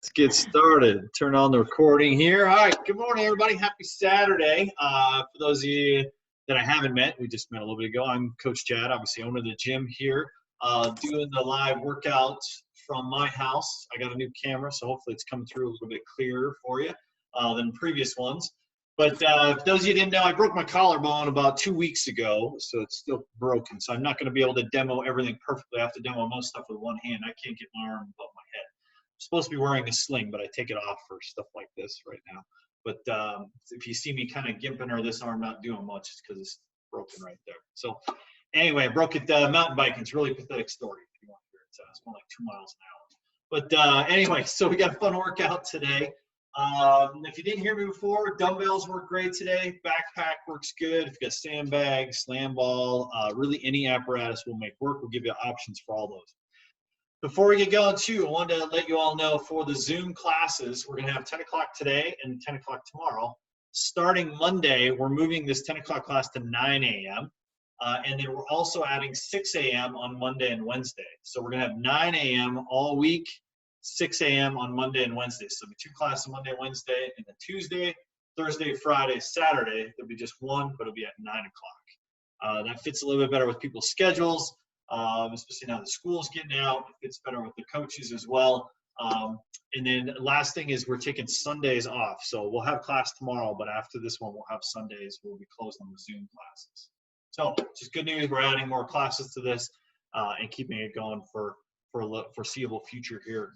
Let's get started. Turn on the recording here. All right. Good morning, everybody. Happy Saturday. For those of you that I haven't met, we just met a little bit ago. I'm Coach Chad, obviously owner of the gym here, doing the live workouts from my house. I got a new camera, so hopefully it's coming through a little bit clearer for you than previous ones. But for those of you who didn't know, I broke my collarbone about 2 weeks ago, so it's still broken. So I'm not going to be able to demo everything perfectly. I have to demo most stuff with one hand. I can't get my arm above my head. I'm supposed to be wearing a sling, but I take it off for stuff like this right now. But if you see me kind of gimping or this arm not doing much, it's because it's broken right there. So anyway, I broke it mountain biking. It's a really pathetic story if you want to hear it. It's more like 2 miles an hour. But anyway, so we got a fun workout today. If you didn't hear me before, dumbbells work great today. Backpack works good. If you got sandbags, slam ball, really any apparatus will make work. We'll give you options for all those. Before we get going, too, I wanted to let you all know for the Zoom classes, we're going to have 10 o'clock today and 10 o'clock tomorrow. Starting Monday, we're moving this 10 o'clock class to 9 a.m. And then we're also adding 6 a.m. on Monday and Wednesday. So we're going to have 9 a.m. all week, 6 a.m. on Monday and Wednesday. So there'll be 2 classes Monday and Wednesday, and then Tuesday, Thursday, Friday, Saturday, there'll be just 1, but it'll be at 9 o'clock. That fits a little bit better with people's schedules. Especially now the school's getting out. It fits better with the coaches as well. And then last thing is we're taking Sundays off. So we'll have class tomorrow, but after this one, we'll have Sundays. We'll be closed on the Zoom classes. So just good news. We're adding more classes to this and keeping it going for a foreseeable future here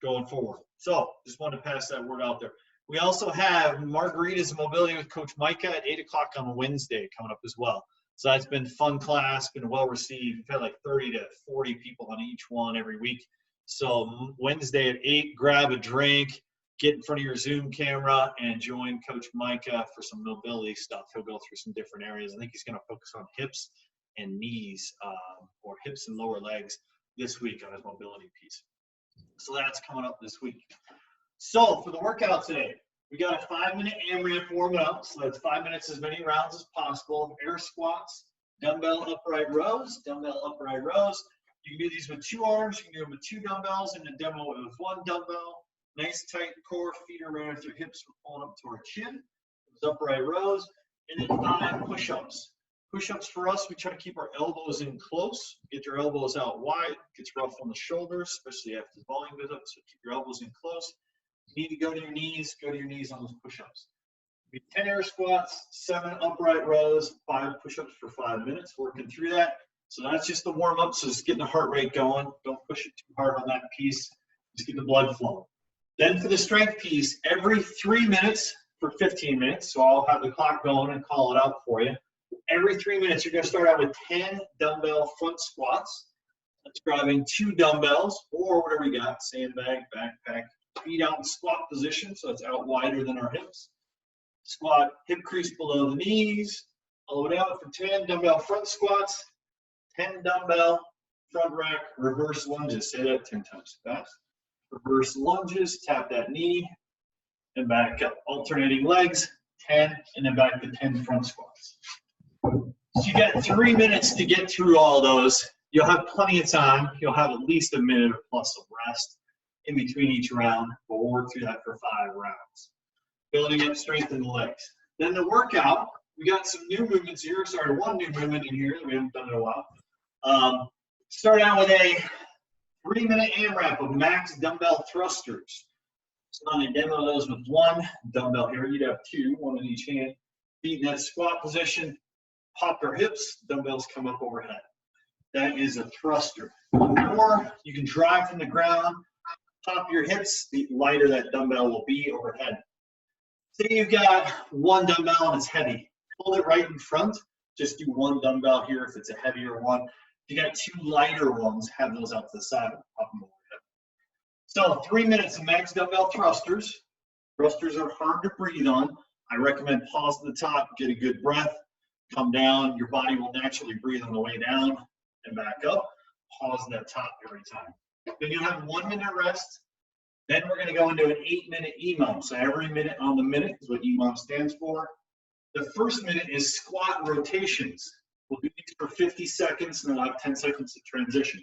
going forward. So just wanted to pass that word out there. We also have Margaritas and Mobility with Coach Micah at 8 o'clock on Wednesday coming up as well. So that's been fun class, been well received. We've had like 30 to 40 people on each one every week. So Wednesday at 8, grab a drink, get in front of your Zoom camera, and join Coach Micah for some mobility stuff. He'll go through some different areas. I think he's going to focus on hips and knees, or hips and lower legs this week on his mobility piece. So that's coming up this week. So for the workout today, we got a 5-minute AMRAP warm up, so that's 5 minutes, as many rounds as possible. Air squats, dumbbell upright rows, dumbbell upright rows. You can do these with 2 arms, you can do them with 2 dumbbells, and then demo it with 1 dumbbell. Nice tight core, feet are right off your hips, we're pulling up to our chin. Those upright rows, and then 5 push-ups. Push-ups for us, we try to keep our elbows in close. Get your elbows out wide. It gets rough on the shoulders, especially after the volume goes up, so keep your elbows in close. You need to go to your knees on those push-ups. 10 air squats, 7 upright rows, 5 push-ups for 5 minutes, working through that. So that's just the warm-up, so just getting the heart rate going. Don't push it too hard on that piece. Just get the blood flowing. Then for the strength piece, every 3 minutes for 15 minutes, so I'll have the clock going and call it out for you. Every 3 minutes, you're going to start out with 10 dumbbell front squats. That's grabbing 2 dumbbells or whatever you got, sandbag, backpack. Feet out in squat position, so it's out wider than our hips. Squat hip crease below the knees. All the way down for 10 dumbbell front squats, 10 dumbbell front rack reverse lunges. Say that 10 times fast. Reverse lunges, tap that knee, and back up. Alternating legs, 10, and then back to 10 front squats. So you got 3 minutes to get through all those. You'll have plenty of time. You'll have at least a minute or plus of rest in between each round, but we'll work through that for 5 rounds. Building up strength in the legs. Then the workout, we got some new movements here. Sorry, 1 new movement in here that we haven't done in a while. Start out with a 3-minute AMRAP of max dumbbell thrusters. So I'm going to demo those with 1 dumbbell here. You'd have 2, 1 in each hand. Feet in that squat position, pop your hips, dumbbells come up overhead. That is a thruster. Or you can drive from the ground, pop your hips, the lighter that dumbbell will be overhead. Say you've got 1 dumbbell and it's heavy. Hold it right in front. Just do 1 dumbbell here if it's a heavier one. If you got 2 lighter ones, have those out to the side and pop them overhead. So 3 minutes of max dumbbell thrusters. Thrusters are hard to breathe on. I recommend pause at the top, get a good breath, come down. Your body will naturally breathe on the way down and back up. Pause at that top every time. Then you'll have 1 minute rest. Then we're going to go into an 8-minute EMOM. So every minute on the minute is what EMOM stands for. The first minute is squat rotations. We'll do these for 50 seconds and then we'll have 10 seconds to transition.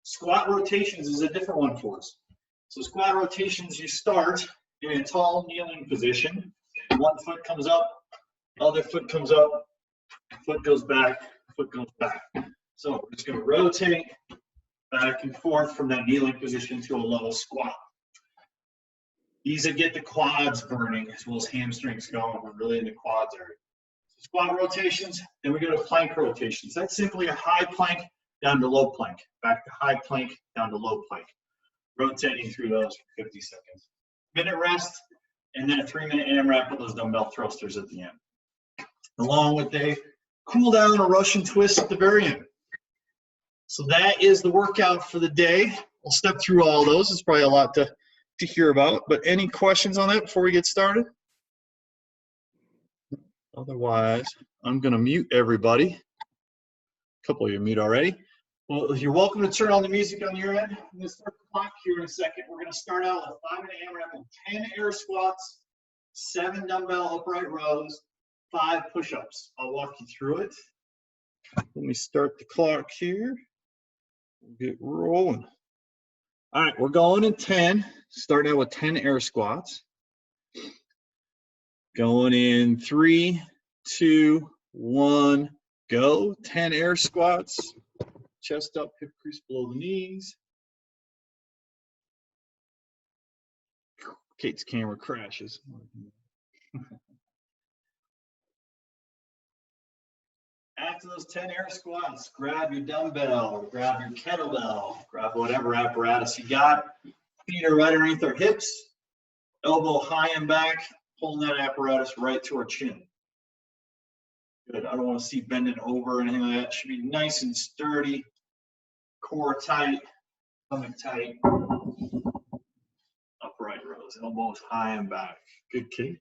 Squat rotations is a different one for us. So squat rotations, you start in a tall kneeling position. One foot comes up, other foot comes up, foot goes back, foot goes back. So we're just going to rotate back and forth from that kneeling position to a low squat. These that get the quads burning as well as hamstrings going. We're really in the quads area. So squat rotations, then we go to plank rotations. That's simply a high plank down to low plank, back to high plank, down to low plank. Rotating through those for 50 seconds. Minute rest, and then a 3-minute AMRAP with those dumbbell thrusters at the end. Along with a cool down or Russian twist at the very end. So that is the workout for the day. We'll step through all those. It's probably a lot to hear about, but any questions on that before we get started? Otherwise, I'm going to mute everybody. A couple of you mute already. Well, you're welcome to turn on the music on your end. I'm going to start the clock here in a second. We're going to start out with a 5-minute AMRAP and 10 air squats, 7 dumbbell upright rows, 5 push-ups. I'll walk you through it. Let me start the clock here. We'll get rolling. All right, we're going in 10. Starting out with 10 air squats. Going in 3, 2, 1, go. 10 air squats. Chest up, hip crease below the knees. Kate's camera crashes. After those 10 air squats, grab your dumbbell, grab your kettlebell, grab whatever apparatus you got. Feet are right underneath our hips, elbow high and back, pulling that apparatus right to our chin. Good. I don't want to see bending over or anything like that. It should be nice and sturdy. Core tight, stomach tight, upright rows, elbows high and back. Good, Kate.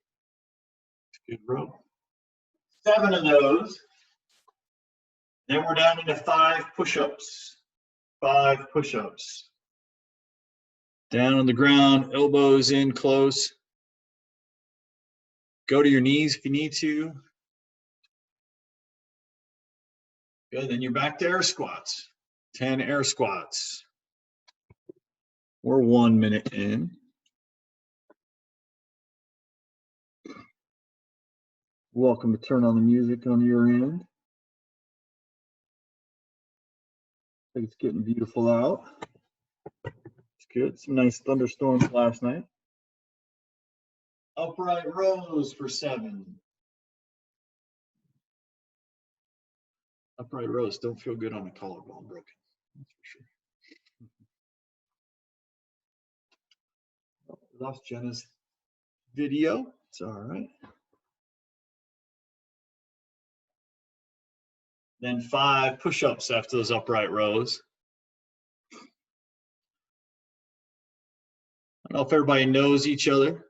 Good row. 7 of those. Then we're down into 5 push-ups. 5 push-ups. Down on the ground, elbows in close. Go to your knees if you need to. Good, then you're back to air squats. 10 air squats. We're 1 minute in. Welcome to turn on the music on your end. It's getting beautiful out. It's good. Some nice thunderstorms last night. Upright rows for 7. Upright rows don't feel good on the collarbone broken. That's for sure. Oh, lost Jenna's video. It's all right. Then 5 push-ups after those upright rows. I don't know if everybody knows each other.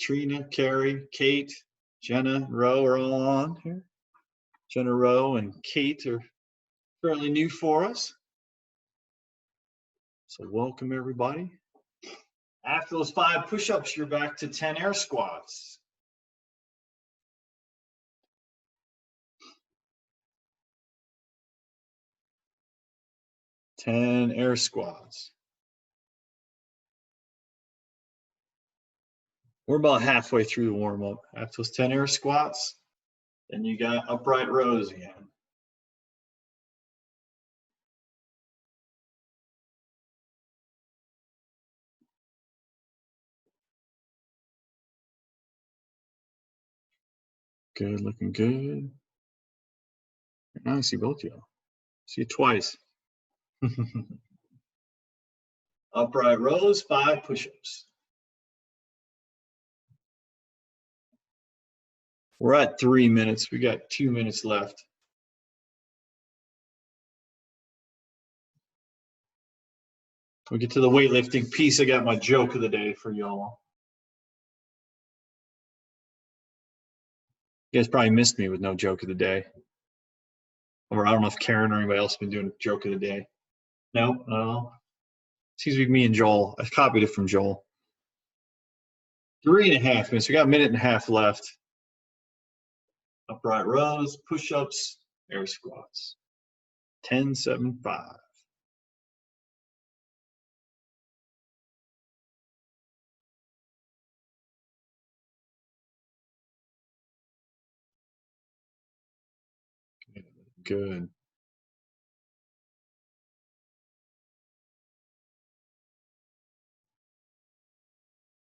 Trina, Carrie, Kate, Jenna, Rowe are all on here. Jenna, Rowe, and Kate are fairly new for us. So welcome everybody. After those 5 push-ups, you're back to 10 air squats. Ten air squats. We're about halfway through the warm-up. After those 10 air squats, then you got upright rows again. Good, looking good. Now I see both of y'all. See you twice. Upright rows, 5 push-ups. We're at 3 minutes. We got 2 minutes left. We get to the weightlifting piece. I got my joke of the day for y'all. You guys probably missed me with no joke of the day. Or I don't know if Karen or anybody else has been doing a joke of the day. No, no. Seems to be me and Joel. I copied it from Joel. 3.5 minutes. We got a minute and a half left. Upright rows, push-ups, air squats. 10, 7, 5. Good.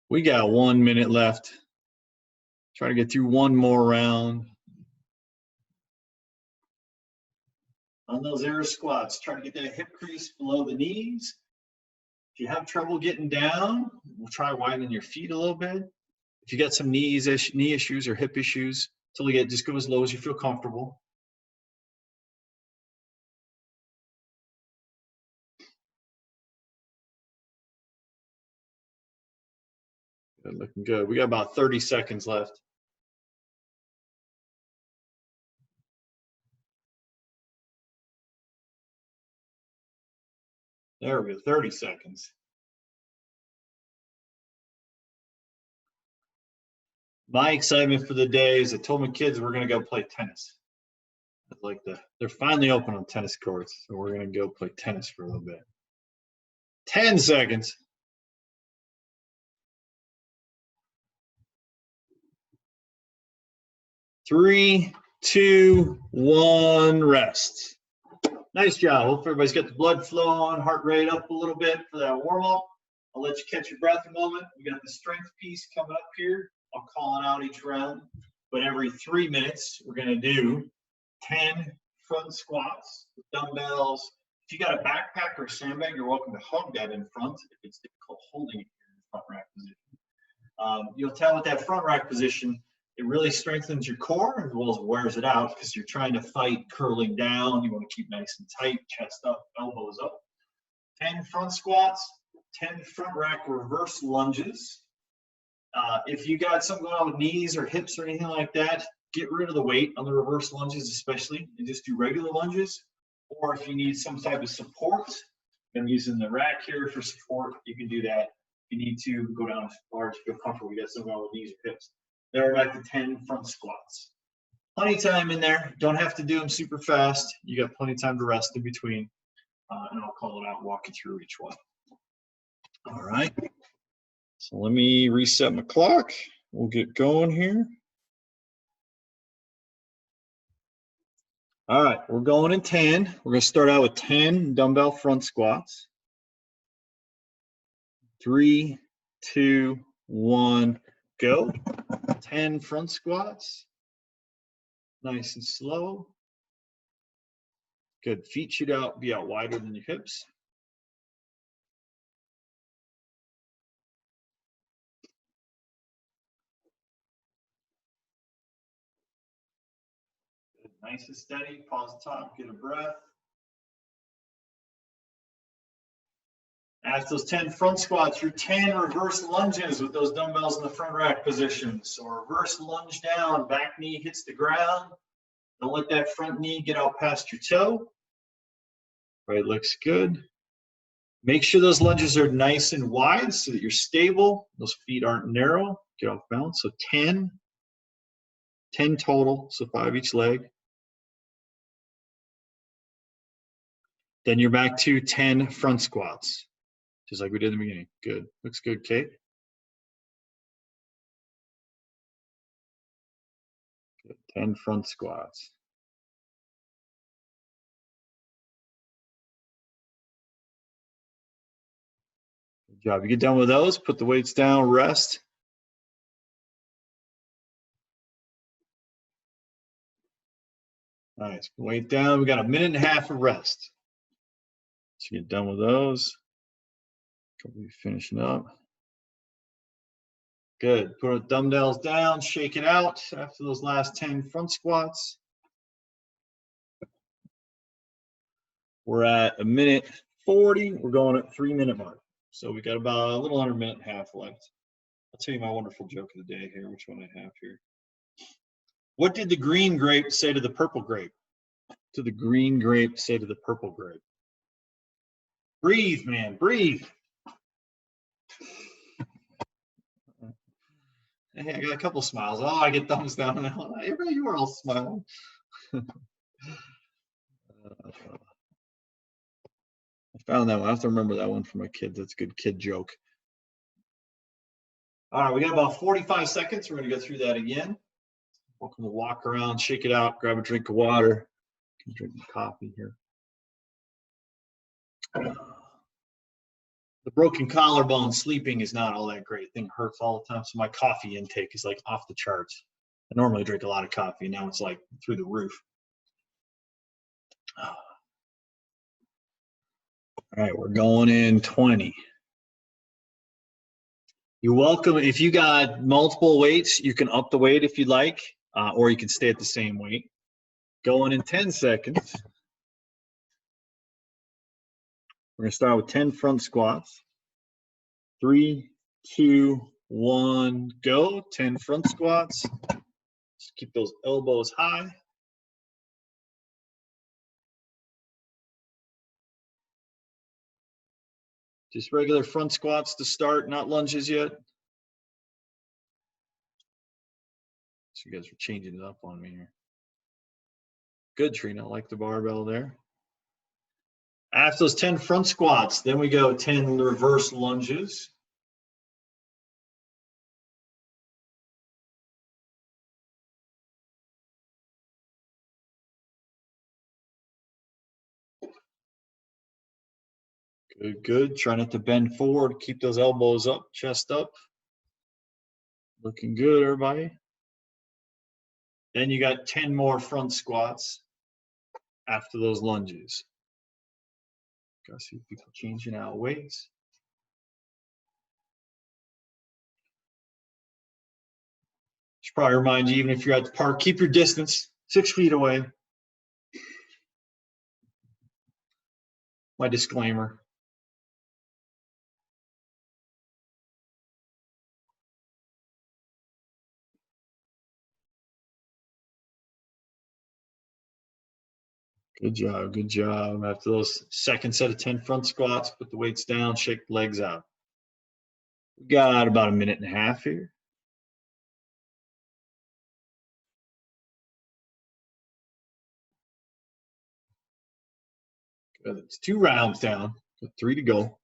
We got 1 minute left. Try to get through one more round. On those air squats, try to get that hip crease below the knees. If you have trouble getting down, we'll try widening your feet a little bit. If you got some knee issues or hip issues, totally get, just go as low as you feel comfortable. Good, looking good. We got about 30 seconds left. There we go, 30 seconds. My excitement for the day is I told my kids we're going to go play tennis. They're finally open on tennis courts, so we're going to go play tennis for a little bit. 10 seconds. 3, 2, 1, rest. Nice job. Hope everybody's got the blood flowing, heart rate up a little bit for that warm up. I'll let you catch your breath a moment. We got the strength piece coming up here. I'll call it out each round, but every 3 minutes, we're going to do 10 front squats with dumbbells. If you got a backpack or a sandbag, you're welcome to hug that in front if it's difficult holding it in the front rack position. You'll tell with that front rack position, it really strengthens your core as well as wears it out because you're trying to fight curling down. You want to keep nice and tight, chest up, elbows up. 10 front squats, 10 front rack reverse lunges. If you got something going on with knees or hips or anything like that, get rid of the weight on the reverse lunges especially and just do regular lunges. Or if you need some type of support, I'm using the rack here for support, you can do that. If you need to go down as far as you feel comfortable, you got something going on with knees or hips. There are back to 10 front squats. Plenty of time in there. Don't have to do them super fast. You got plenty of time to rest in between. And I'll call it out and walk you through each one. All right. So let me reset my clock. We'll get going here. All right, we're going in 10. We're going to start out with 10 dumbbell front squats. 3, 2, 1, go. 10 front squats. Nice and slow. Good. Feet should be out wider than your hips. Good. Nice and steady. Pause the top. Get a breath. After those 10 front squats, your 10 reverse lunges with those dumbbells in the front rack position. So reverse lunge down, back knee hits the ground. Don't let that front knee get out past your toe. Right, looks good. Make sure those lunges are nice and wide so that you're stable. Those feet aren't narrow. Get off balance. So 10 total, so 5 each leg. Then you're back to 10 front squats, just like we did in the beginning. Good. Looks good, Kate. Good. 10 front squats. Good job. You get done with those, put the weights down, rest. Nice. Weight down. We got a minute and a half of rest. So get done with those. Probably finishing up. Good. Put the dumbbells down, shake it out after those last 10 front squats. We're at a minute 40. We're going at 3-minute mark. So we got about a little under a minute and a half left. I'll tell you my wonderful joke of the day here, which one I have here. What did the green grape say to the purple grape? To the green grape say to the purple grape? Breathe, man, breathe. Hey, I got a couple smiles. Oh, I get thumbs down on that one. Everybody, you are all smiling. I found that one. I have to remember that one for my kids. That's a good kid joke. All right, we got about 45 seconds. We're going to go through that again. Welcome to walk around, shake it out, grab a drink of water. Drinking coffee here. The broken collarbone, sleeping is not all that great. Thing hurts all the time, so my coffee intake is like off the charts. I normally drink a lot of coffee, and now it's like through the roof. All right, we're going in 20. You're welcome. If you got multiple weights, you can up the weight if you'd like, or you can stay at the same weight. Going in 10 seconds. We're going to start with 10 front squats. 3, 2, 1, go. 10 front squats. Just keep those elbows high. Just regular front squats to start, not lunges yet. So you guys are changing it up on me here. Good, Trina. I like the barbell there. After those 10 front squats, then we go 10 reverse lunges. Good, good. Try not to bend forward. Keep those elbows up, chest up. Looking good, everybody. Then you got 10 more front squats after those lunges. Gotta see people changing out weights. Should probably remind you, even if you're at the park, keep your distance 6 feet away. My disclaimer. Good job, good job. After those second set of 10 front squats, put the weights down, shake the legs out. We got about a minute and a half here. Good. It's 2 rounds down, 3 to go.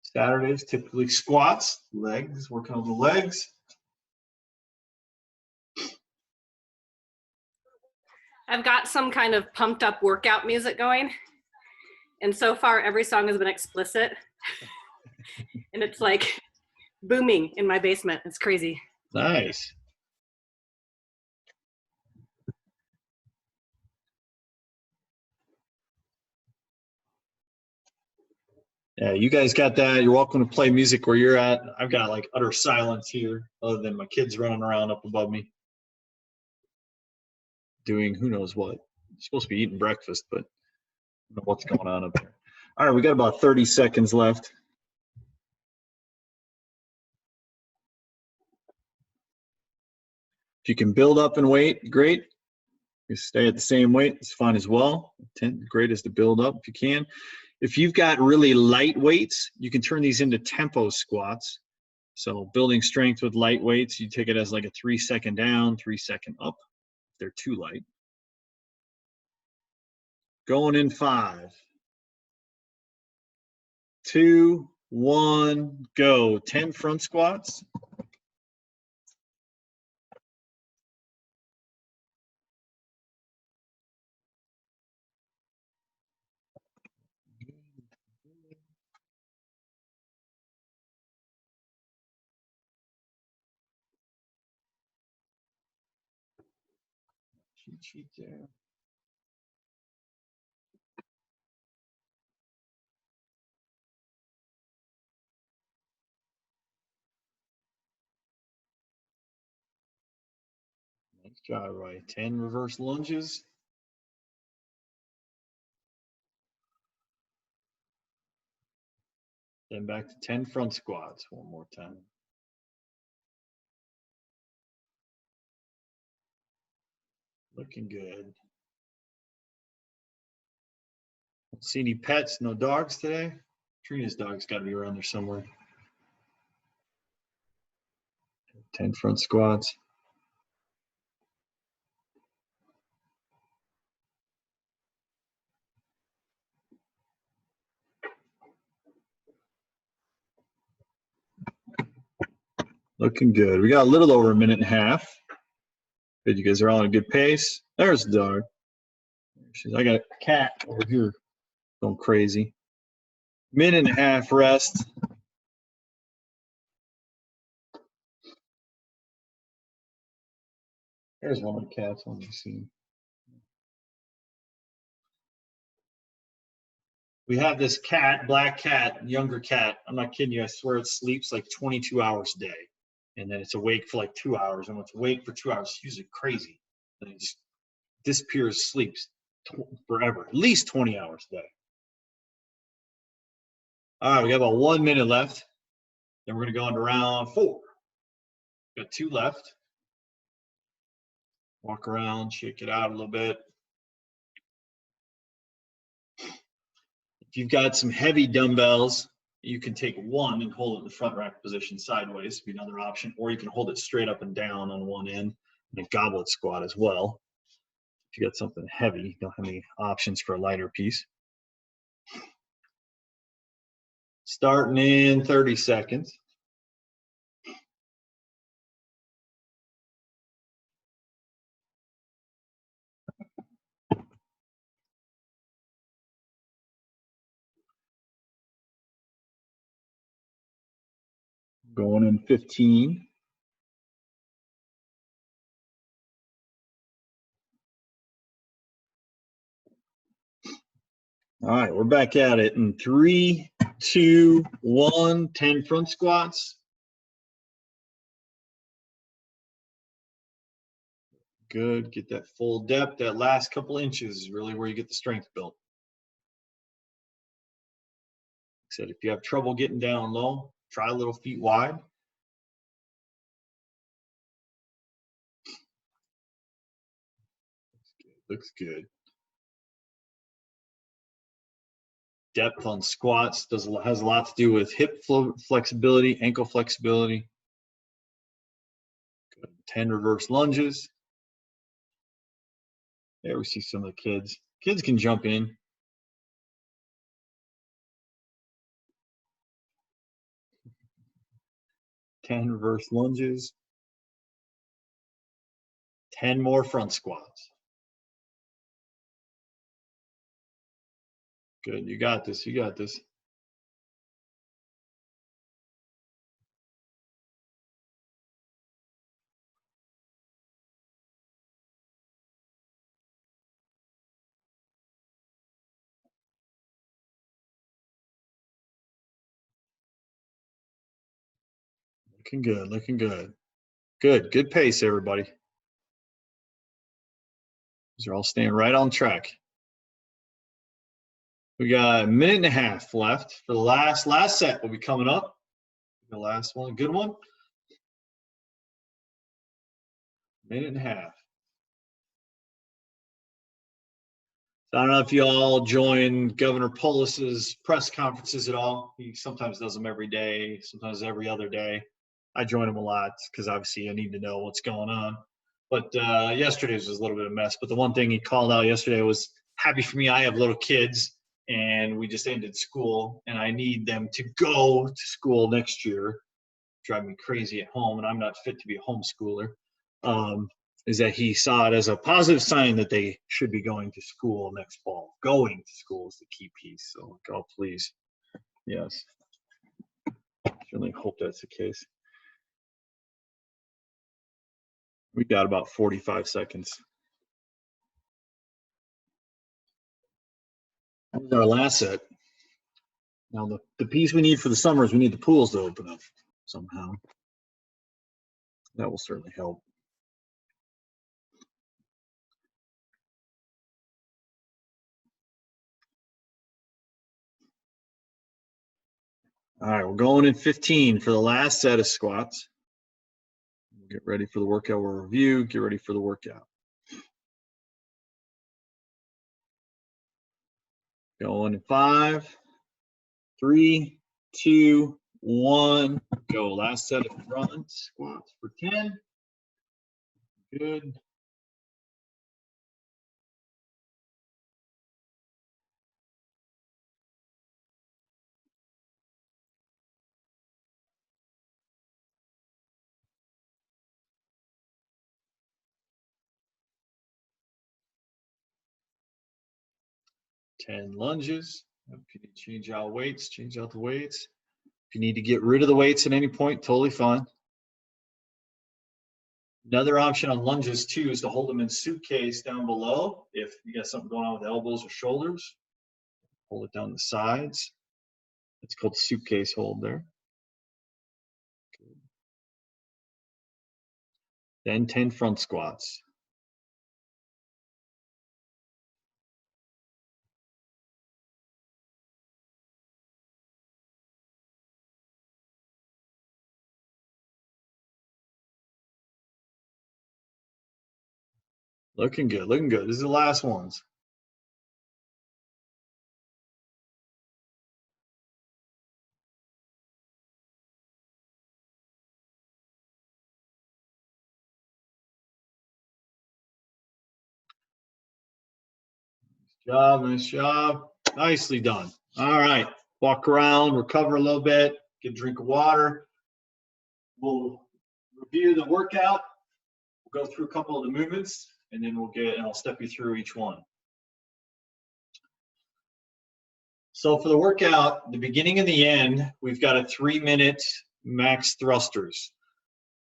Saturdays, typically squats, legs, working on the legs. I've got some kind of pumped up workout music going. And so far, every song has been explicit. And it's like booming in my basement. It's crazy. Nice. Yeah, you guys got that. You're welcome to play music where you're at. I've got like utter silence here, other than my kids running around up above me, doing who knows what. I'm supposed to be eating breakfast, but I don't know what's going on up there. All right, we got about 30 seconds left. If you can build up in weight, great. You stay at the same weight, it's fine as well. Great is to build up if you can. If you've got really light weights, you can turn these into tempo squats. So building strength with light weights, you take it as like a 3-second down, 3-second up. If they're too light. Going in 5, 2, 1, go. 10 front squats. Cheat there. Nice job, right? 10 reverse lunges. Then back to 10 front squats one more time. Looking good. Don't see any pets, no dogs today. Trina's dog's got to be around there somewhere. 10 front squats. Looking good. We got a little over a minute and a half. Good, you guys are all on a good pace. There's the dog. I got a cat over here going crazy. Minute and a half rest. There's one of the cats. Let me see. We have this cat, black cat, younger cat. I'm not kidding you. I swear it sleeps like 22 hours a day. And then it's awake for like 2 hours. And when it's awake for 2 hours, it's usually crazy. And it just disappears, sleeps forever, at least 20 hours a day. All right, we got about 1 minute left. Then we're going to go into round 4. Got 2 left. Walk around, shake it out a little bit. If you've got some heavy dumbbells, you can take one and hold it in the front rack position sideways, be another option, or you can hold it straight up and down on one end and a goblet squat as well. If you got something heavy, you don't have any options for a lighter piece. Starting in 30 seconds. Going in 15. All right, we're back at it in 3, 2, 1, 10 front squats. Good, get that full depth. That last couple inches is really where you get the strength built. Like I said, if you have trouble getting down low, try a little feet wide. Looks good. Depth on squats has a lot to do with hip flexibility, ankle flexibility. Good. 10 reverse lunges. There we see some of the kids. Kids can jump in. Ten reverse lunges. 10 more front squats. Good, you got this, you got this. Looking good, looking good. Good, good pace, everybody. These are all staying right on track. We got a minute and a half left for the last set will be coming up. The last one, good one. Minute and a half. So I don't know if you all join Governor Polis's press conferences at all. He sometimes does them every day, sometimes every other day. I join him a lot because obviously I need to know what's going on. But yesterday's was a little bit of a mess. But the one thing he called out yesterday was, happy for me, I have little kids and we just ended school and I need them to go to school next year. Drive me crazy at home and I'm not fit to be a homeschooler. Is that he saw it as a positive sign that they should be going to school next fall. Going to school is the key piece. So, oh, please. Yes. Certainly hope that's the case. We got about 45 seconds. This is our last set. Now, the piece we need for the summer is we need the pools to open up somehow. That will certainly help. All right, we're going in 15 for the last set of squats. Get ready for the workout. We'll review. Get ready for the workout. Going in 5, 3, 2, 1. Go. Last set of front squats for 10. Good. 10 lunges. If you need to change out weights, change out the weights. If you need to get rid of the weights at any point, totally fine. Another option on lunges too is to hold them in suitcase down below. If you got something going on with elbows or shoulders, hold it down the sides. It's called suitcase hold there. Good. Then 10 front squats. Looking good, looking good. This is the last ones. Nice job, nice job. Nicely done. All right, walk around, recover a little bit, get a drink of water. We'll review the workout. We'll go through a couple of the movements, and then I'll step you through each one. So for the workout, the beginning and the end, we've got a 3-minute max thrusters.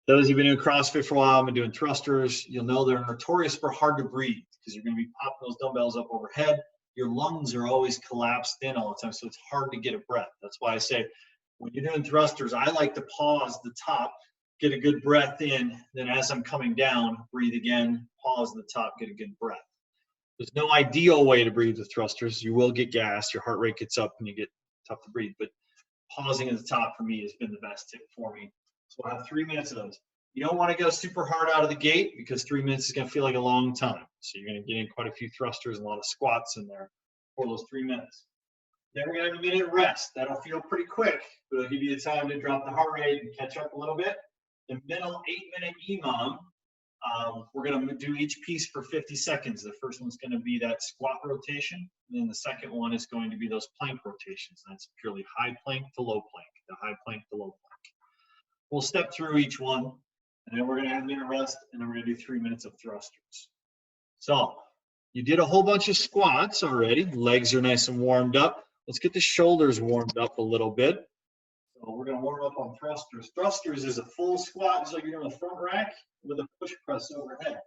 Those who've been doing CrossFit for a while, been doing thrusters, you'll know they're notorious for hard to breathe because you're going to be popping those dumbbells up overhead. Your lungs are always collapsed in all the time, so it's hard to get a breath. That's why I say when you're doing thrusters, I like to pause the top, get a good breath in, then as I'm coming down, breathe again, pause the top, get a good breath. There's no ideal way to breathe with thrusters. You will get gassed, your heart rate gets up, and you get tough to breathe. But pausing at the top for me has been the best tip for me. So I'll have 3 minutes of those. You don't want to go super hard out of the gate because 3 minutes is going to feel like a long time. So you're going to get in quite a few thrusters and a lot of squats in there for those 3 minutes. Then we're going to have a minute rest. That'll feel pretty quick, but it'll give you the time to drop the heart rate and catch up a little bit. The middle 8-minute EMOM. We're going to do each piece for 50 seconds. The first one's going to be that squat rotation, and then the second one is going to be those plank rotations. That's purely high plank to low plank, the high plank to low plank. We'll step through each one, and then we're going to have a minute rest, and then we're going to do 3 minutes of thrusters. So you did a whole bunch of squats already. Legs are nice and warmed up. Let's get the shoulders warmed up a little bit. So we're going to warm up on thrusters. Thrusters is a full squat, just like you're doing a front rack with a push press overhead.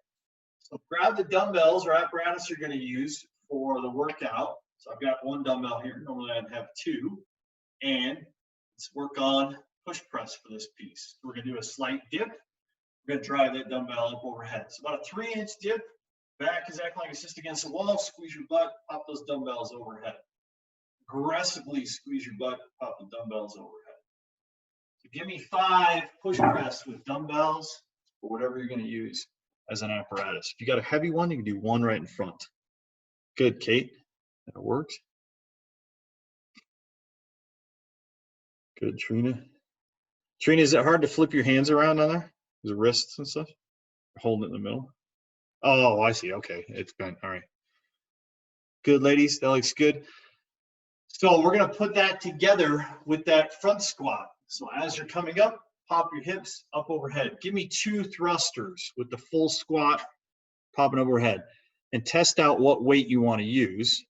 So grab the dumbbells or apparatus you're going to use for the workout. So I've got one dumbbell here. Normally I'd have two. And let's work on push press for this piece. We're going to do a slight dip. We're going to drive that dumbbell up overhead. So about a 3-inch dip. Back is acting like it's just against the wall. Squeeze your butt, pop those dumbbells overhead. Aggressively squeeze your butt, pop the dumbbells overhead. So give me 5 push press with dumbbells or whatever you're going to use as an apparatus. If you got a heavy one, you can do one right in front. Good, Kate. That works. Good, Trina. Trina, is it hard to flip your hands around on there? The wrists and stuff? Holding it in the middle? Oh, I see. Okay, it's bent. All right. Good, ladies. That looks good. So we're going to put that together with that front squat. So as you're coming up, pop your hips up overhead. Give me 2 thrusters with the full squat popping overhead. And test out what weight you want to use.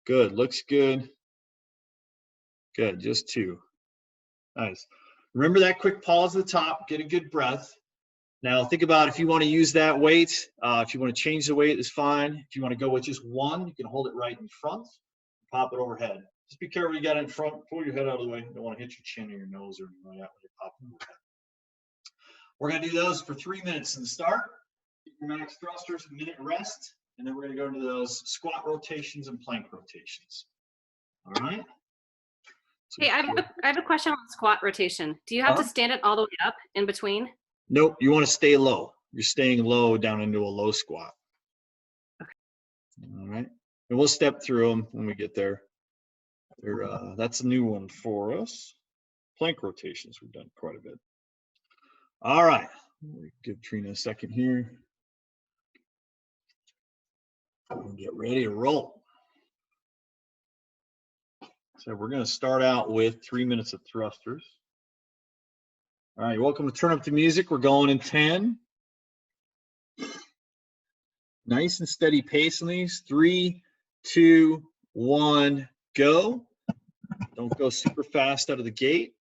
Good. Looks good. Good. Just 2. Nice. Remember that quick pause at the top. Get a good breath. Now think about if you want to use that weight. If you want to change the weight, it's fine. If you want to go with just one, you can hold it right in front. Pop it overhead. Just be careful you got it in front. Pull your head out of the way. You don't want to hit your chin or your nose or anything like that when you're popping overhead. We're going to do those for 3 minutes in the start. Your max thrusters, a minute rest, and then we're going to go into those squat rotations and plank rotations. All right? So hey, I have a question on squat rotation. Do you have to stand it all the way up in between? Nope. You want to stay low. You're staying low down into a low squat. Okay. All right. And we'll step through them when we get there. That's a new one for us. Plank rotations, we've done quite a bit. All right. We'll give Trina a second here. We'll get ready to roll. So we're going to start out with 3 minutes of thrusters. All right, you're welcome to turn up the music. We're going in 10. Nice and steady pace on these. 3, 2, 1, go. Don't go super fast out of the gate.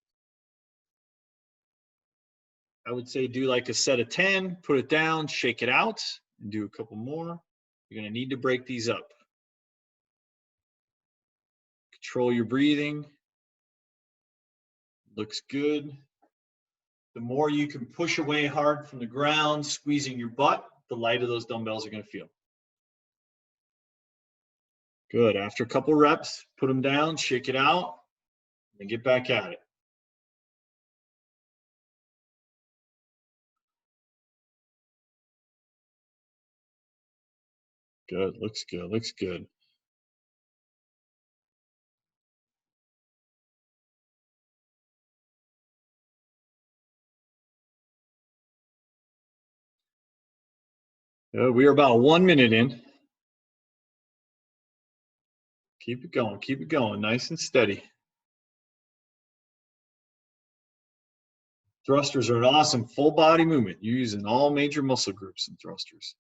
I would say do like a set of 10, put it down, shake it out, and do a couple more. You're going to need to break these up. Control your breathing. Looks good. The more you can push away hard from the ground, squeezing your butt, the lighter those dumbbells are going to feel. Good. After a couple reps, put them down, shake it out, and get back at it. Good. Looks good. Looks good. We are about 1 minute in. Keep it going. Keep it going. Nice and steady. Thrusters are an awesome full body movement. You're using all major muscle groups in thrusters.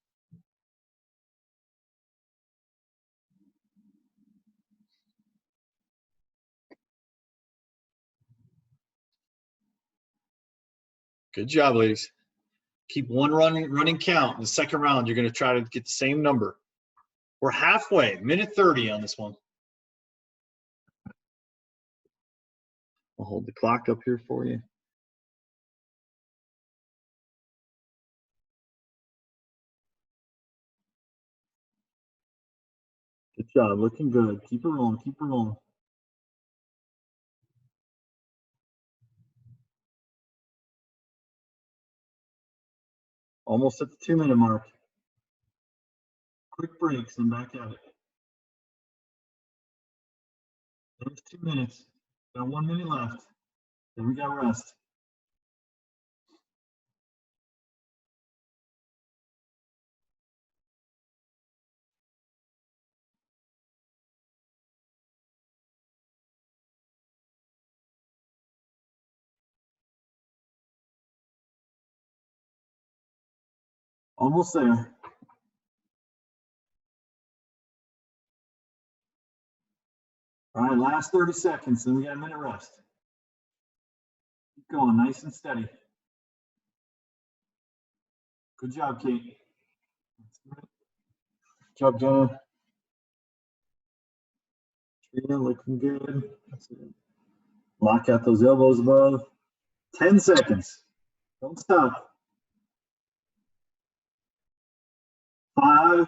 Good job, ladies. Keep one running count. In the second round, you're going to try to get the same number. We're halfway, minute 30 on this one. I'll hold the clock up here for you. Good job, looking good. Keep it rolling, keep it rolling. Almost at the 2 minute mark. Quick breaks and back at it. There's 2 minutes. Got 1 minute left. Then we got rest. Almost there. All right, last 30 seconds, then we got a minute rest. Keep going, nice and steady. Good job, Kate. Good job, Jenna. Trina, looking good. That's it. Lock out those elbows above. 10 seconds. Don't stop. 5,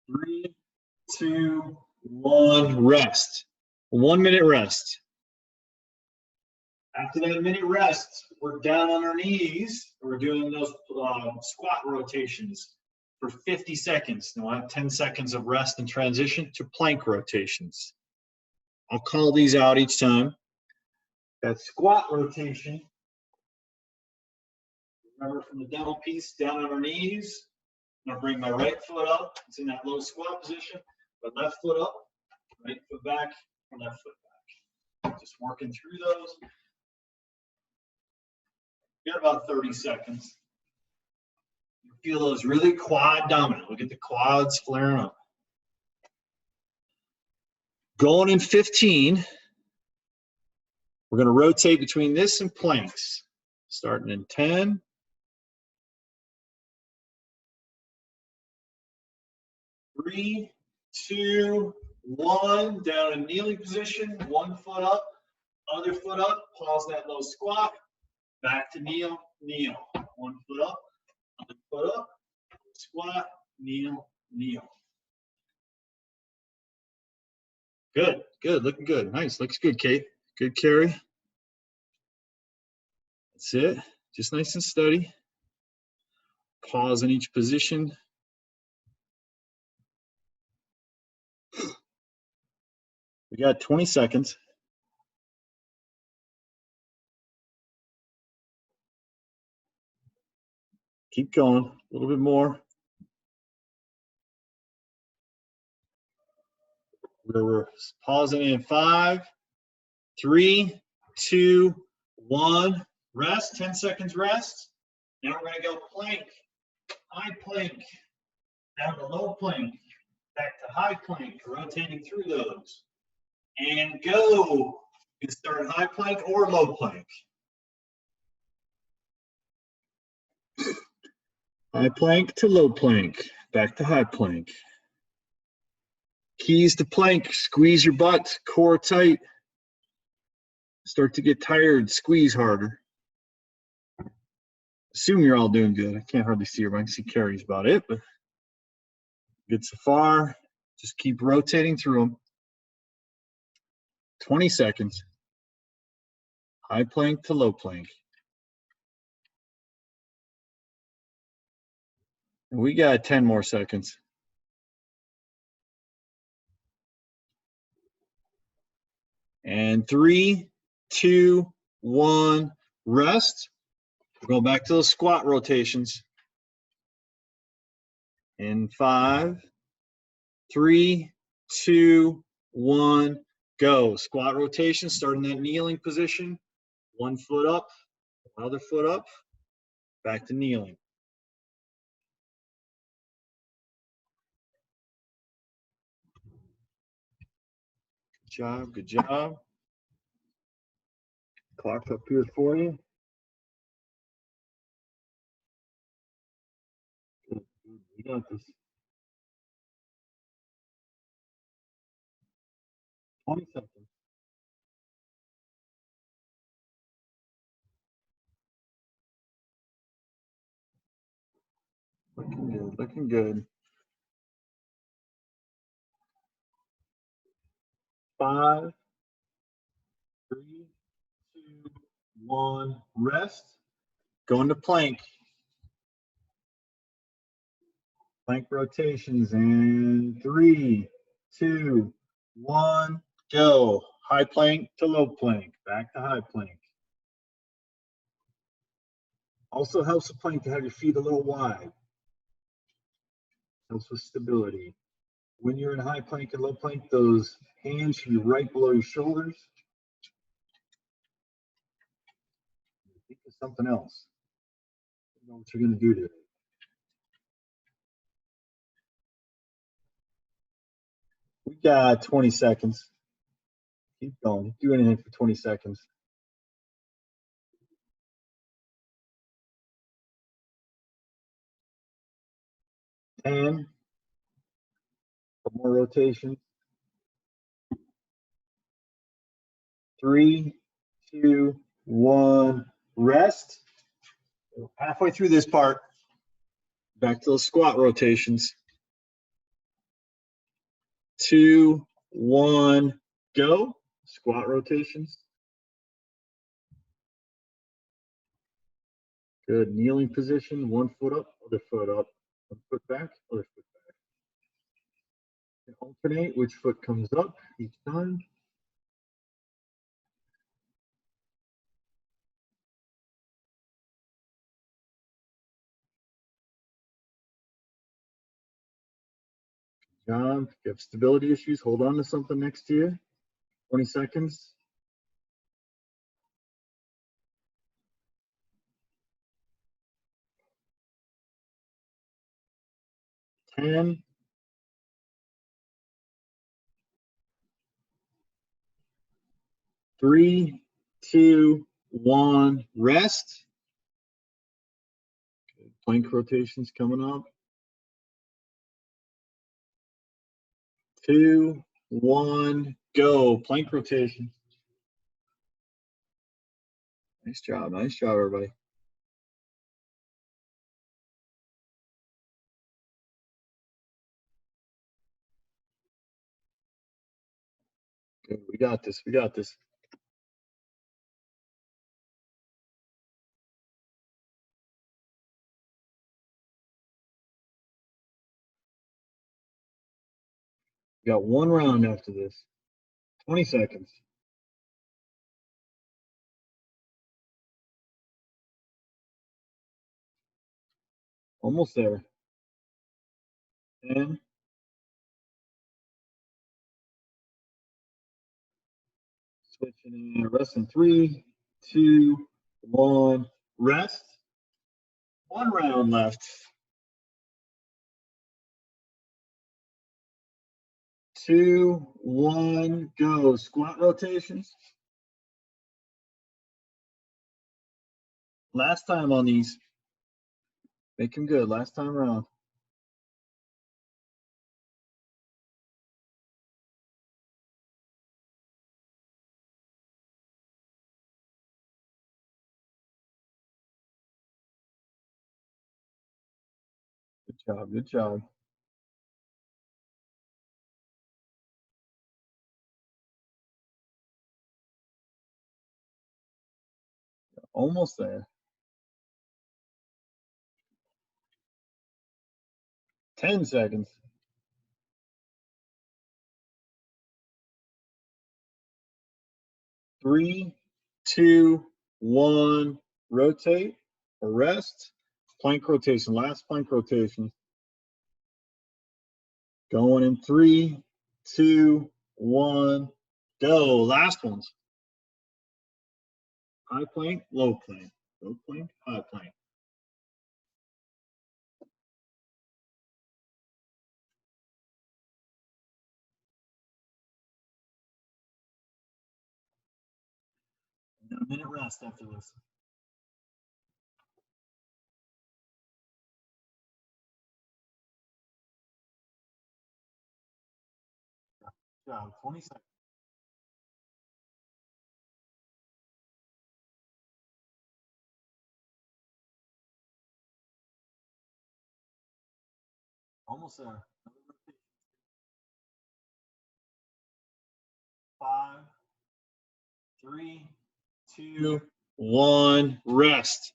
3, 2, 1, rest. 1 minute rest. After that minute rest, we're down on our knees. We're doing those squat rotations for 50 seconds. Then we'll have 10 seconds of rest and transition to plank rotations. I'll call these out each time. That squat rotation, remember from the devil piece, down on our knees. I'm gonna bring my right foot up. It's in that low squat position. My left foot up, right foot back, and left foot back. Just working through those. You got about 30 seconds. You feel those really quad dominant. Look at the quads flaring up. Going in 15, we're going to rotate between this and planks. Starting in 10. 3, 2, 1. Down in kneeling position. 1 foot up, other foot up. Pause that low squat. Back to kneel, kneel. 1 foot up, other foot up. Squat, kneel, kneel. Good, good, looking good. Nice, looks good, Kate. Good carry. That's it. Just nice and steady. Pause in each position. We got 20 seconds. Keep going, a little bit more. We're pausing in 5, 3, 2, 1. Rest, 10 seconds rest. Now we're going to go plank, high plank, down to low plank. Back to high plank, rotating through those. And go. You can start high plank or low plank. High plank to low plank. Back to high plank. Keys to plank. Squeeze your butt, core tight. Start to get tired, squeeze harder. Assume you're all doing good. I can't hardly see her, but I can see Carrie's about it. But good so far. Just keep rotating through them. 20 seconds. High plank to low plank. We got 10 more seconds. And 3, 2, 1, rest. We're going back to those squat rotations. In 5, 3, 2, 1, go. Squat rotation, start in that kneeling position. One foot up, other foot up, back to kneeling. Good job, good job. Clock up here for you. Good, you got this. 20 seconds. Looking good, looking good. 5, 3, 2, 1, rest. Go into plank. Plank rotations and 3, 2, 1, go. High plank to low plank, back to high plank. Also helps the plank to have your feet a little wide. Helps with stability. When you're in high plank and low plank, those hands should be right below your shoulders. Think of something else. You know what you're going to do today. We got 20 seconds. Keep going. Do anything for 20 seconds. 10. Couple more rotations. 3, 2, 1. Rest. Halfway through this part. Back to those squat rotations. 2, 1, go. Squat rotations. Good. Kneeling position. One foot up, other foot up. One foot back, other foot back. And alternate which foot comes up each time. Good job. If you have stability issues, hold on to something next to you. 20 seconds. 10. 3, 2, 1. Rest. Good. Plank rotations coming up. 2, 1, go. Plank rotation. Nice job, everybody. Good. We got this. We got this. We got one round after this. 20 seconds. Almost there. 10. Switching in. Rest in 3, 2, 1. Rest. One round left. 2, 1, go. Squat rotations. Last time on these. Make them good. Last time around. Good job. Good job. Almost there. 10 seconds. 3, 2, 1. Rotate or rest. Plank rotation. Last plank rotation. Going in 3, 2, 1. Go. Last ones. High plank, low plank. Low plank, high plank. A minute rest after this. Good job. 20 seconds. Almost there. 5, 3, 2, 1. Rest.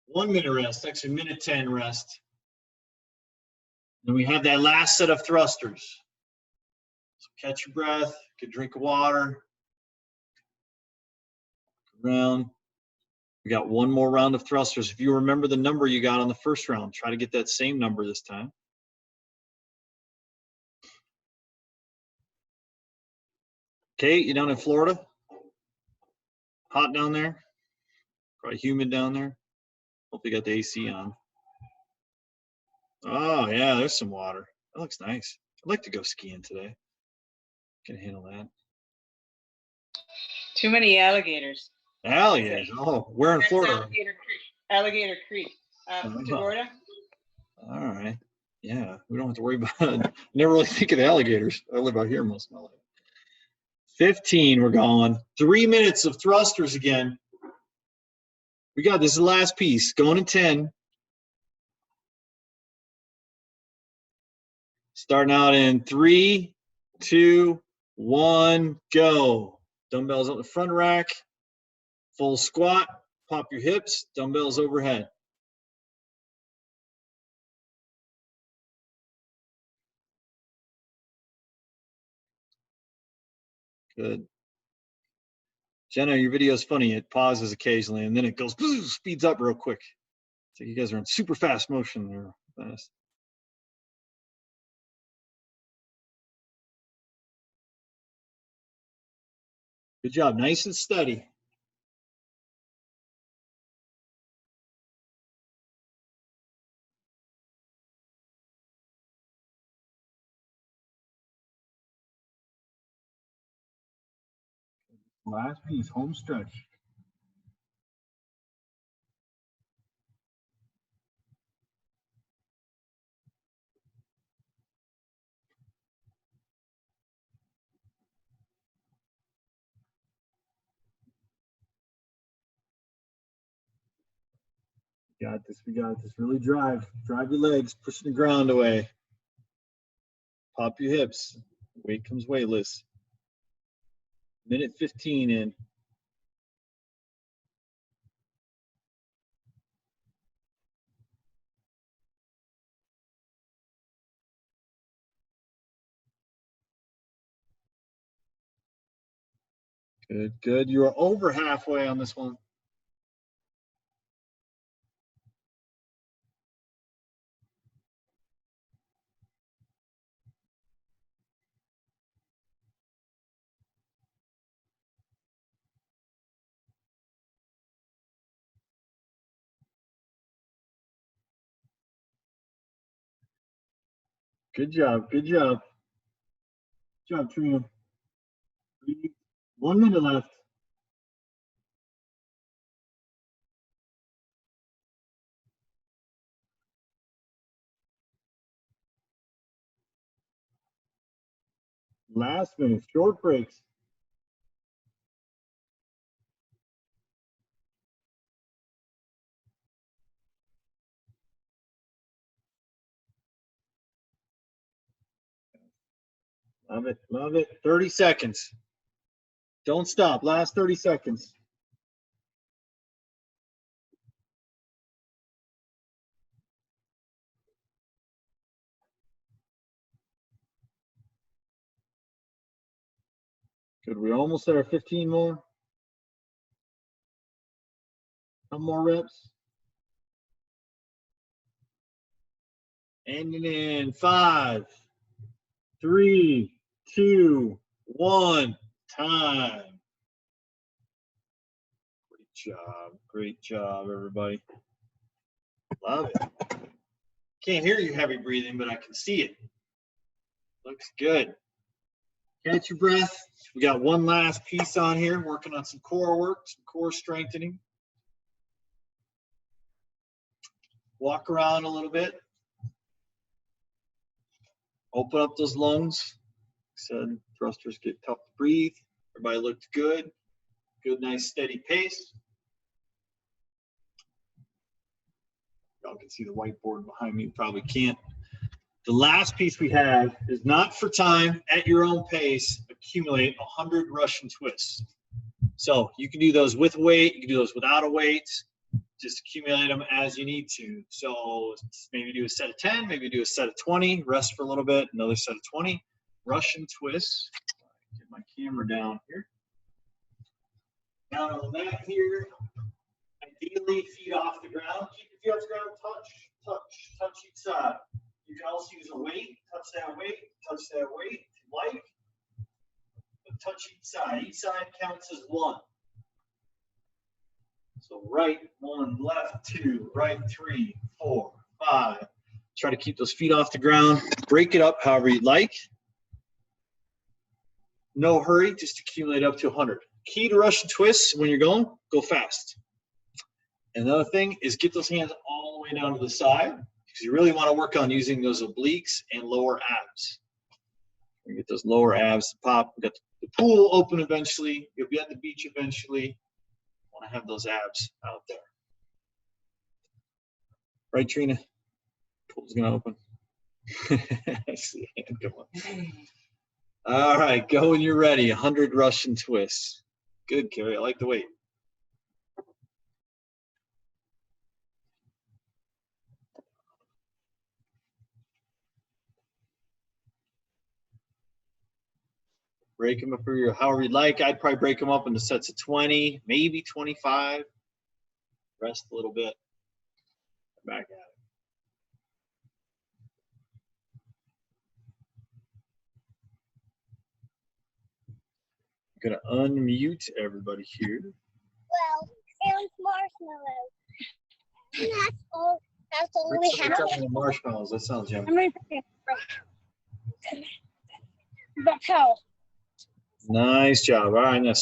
1 minute rest. Actually, minute 10 rest. And we have that last set of thrusters. So catch your breath. Get a drink of water. Around. We got one more round of thrusters. If you remember the number you got on the first round, try to get that same number this time. Kate, you down in Florida? Hot down there? Probably humid down there. Hope you got the AC on. Oh, yeah, there's some water. That looks nice. I'd like to go skiing today. Can handle that. Too many alligators. Alligators. Oh, where in Florida? Alligator Creek. Florida. All right. Yeah, we don't have to worry about it. Never really think of alligators. I live out here most of my life. 15, we're going. 3 minutes of thrusters again. We got this is the last piece. Going in 10. Starting out in 3, 2, 1, go. Dumbbells on the front rack. Full squat. Pop your hips. Dumbbells overhead. Good. Jenna, your video is funny. It pauses occasionally, and then it goes, speeds up real quick. So you guys are in super fast motion there. Fast. Good job. Nice and steady. Last piece, home stretch. We got this. We got this. Really drive. Drive your legs. Pushing the ground away. Pop your hips. Weight comes weightless. Minute 15 in. Good, good. You are over halfway on this one. Good job. Good job. Good job, Trina. 1 minute left. Last minute, short breaks. Love it, love it. 30 seconds. Don't stop, last 30 seconds. Good, we're almost at our 15 more. Some more reps. Ending in 5, 3, 2, 1. Time. Great job, everybody. Love it. Can't hear you heavy breathing, but I can see it. Looks good. Catch your breath. We got one last piece on here, working on some core work, some core strengthening. Walk around a little bit. Open up those lungs. Like I said, thrusters get tough to breathe. Everybody looked good. Good, nice, steady pace. Y'all can see the whiteboard behind me. Probably can't. The last piece we have is not for time, at your own pace, accumulate 100 Russian twists. So you can do those with weight, you can do those without a weight, just accumulate them as you need to. So maybe do a set of 10, maybe do a set of 20, rest for a little bit, another set of 20. Russian twists. Get my camera down here. Down on the mat here. Ideally, feet off the ground. Keep your feet off the ground, touch each side. You can also use a weight, touch that weight if you like. But touch each side. Each side counts as 1. So right 1, left 2, right 3, 4, 5. Try to keep those feet off the ground. Break it up however you'd like. No hurry, just accumulate up to 100. Key to Russian twists when you're going, go fast. Another thing is get those hands all the way down to the side, because you really want to work on using those obliques and lower abs. You get those lower abs to pop. We got the pool open eventually. You'll be at the beach eventually. Want to have those abs out there. Right, Trina? Pool's gonna open. I see. Come on. All right, go when you're ready. 100 Russian twists. Good, Carrie. I like the weight. Break them up for your however you'd like. I'd probably break them up into sets of 20, maybe 25. Rest a little bit. Back at it. I'm gonna unmute everybody here. Well, and marshmallows. And that's all we have. Marshmallows. That sounds yummy. That's how. Nice job. All right, now